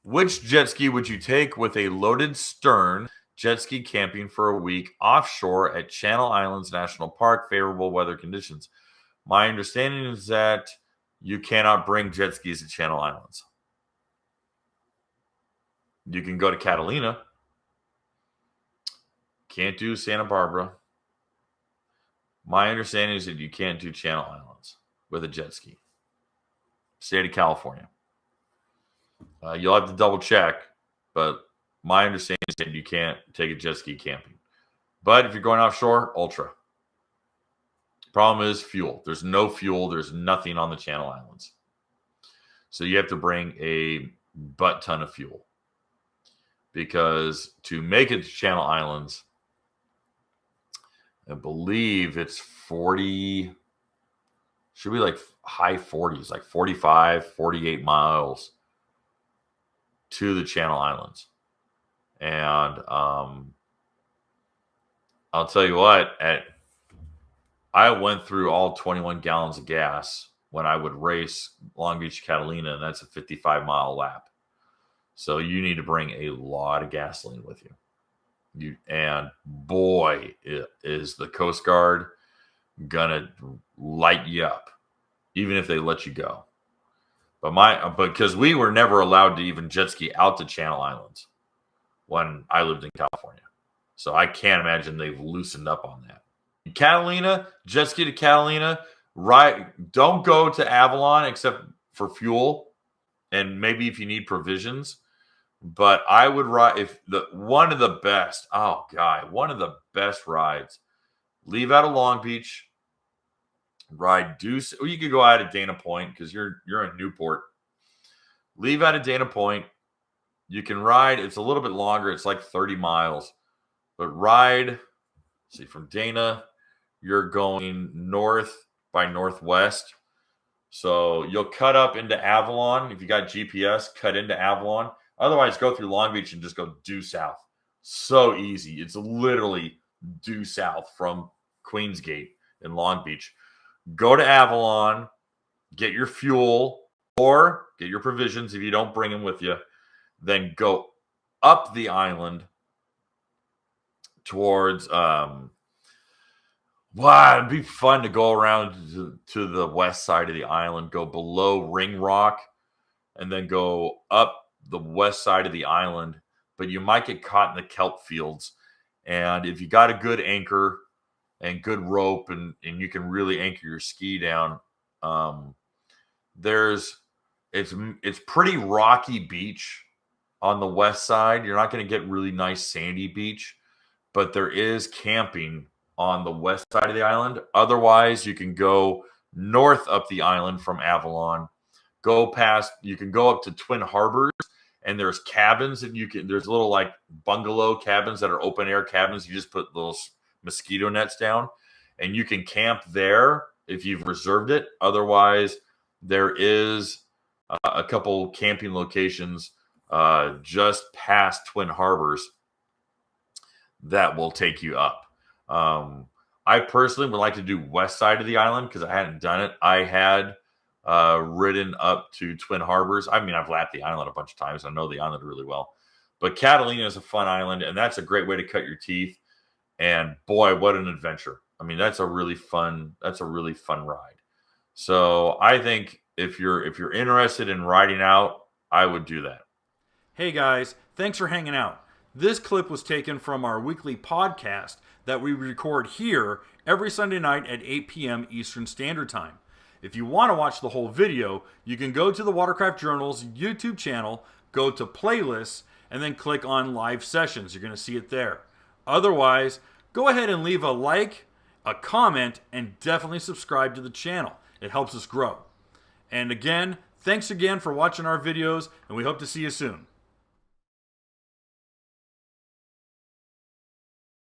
Which jet ski would you take with a loaded stern jet ski camping for a week offshore at Channel Islands National Park, favorable weather conditions? My understanding is that you cannot bring jet skis to Channel Islands. You can go to Catalina. Can't do Santa Barbara. My understanding is that you can't do Channel Islands with a jet ski. State of California. You'll have to double check, but my understanding is that you can't take a jet ski camping. But if you're going offshore, ultra. Problem is fuel. There's no fuel. There's nothing on the Channel Islands. So you have to bring a butt ton of fuel. Because to make it to Channel Islands, I believe it's 40, should be like high 40s, like 45, 48 miles to the Channel Islands. And I'll tell you what, I went through all 21 gallons of gas when I would race Long Beach, Catalina, and that's a 55-mile lap. So you need to bring a lot of gasoline with you. And boy, is the Coast Guard gonna light you up, even if they let you go. But because we were never allowed to even jet ski out to Channel Islands when I lived in California, so I can't imagine they've loosened up on that. Catalina, jet ski to Catalina, right? Don't go to Avalon except for fuel and maybe if you need provisions. But I would ride one of the best rides. Leave out of Long Beach, ride Deuce. Or you could go out of Dana Point because you're in Newport. Leave out of Dana Point. You can ride. It's a little bit longer. It's like 30 miles. But ride. See, from Dana, you're going north by northwest. So you'll cut up into Avalon. If you got GPS, cut into Avalon. Otherwise, go through Long Beach and just go due south. So easy. It's literally due south from Queensgate in Long Beach. Go to Avalon, get your fuel or get your provisions if you don't bring them with you. Then go up the island towards it'd be fun to go around to the west side of the island, go below Ring Rock, and then go up the west side of the island, but you might get caught in the kelp fields. And if you got a good anchor and good rope and you can really anchor your ski down, it's pretty rocky beach on the west side. You're not going to get really nice sandy beach, but there is camping on the west side of the island. Otherwise, you can go north up the island from Avalon, you can go up to Twin Harbors, and there's cabins that there's little like bungalow cabins that are open air cabins. You just put little mosquito nets down and you can camp there if you've reserved it. Otherwise, there is a couple camping locations just past Twin Harbors that will take you up. I personally would like to do west side of the island because I hadn't done it. I had ridden up to Twin Harbors. I mean, I've lapped the island a bunch of times. I know the island really well. But Catalina is a fun island, and that's a great way to cut your teeth. And boy, what an adventure. I mean, that's a really fun ride. So I think if you're interested in riding out, I would do that. Hey guys, thanks for hanging out. This clip was taken from our weekly podcast that we record here every Sunday night at 8 p.m. Eastern Standard Time. If you want to watch the whole video, you can go to the Watercraft Journal's YouTube channel, go to playlists, and then click on live sessions. You're going to see it there. Otherwise, go ahead and leave a like, a comment, and definitely subscribe to the channel. It helps us grow. And again, thanks again for watching our videos, and we hope to see you soon.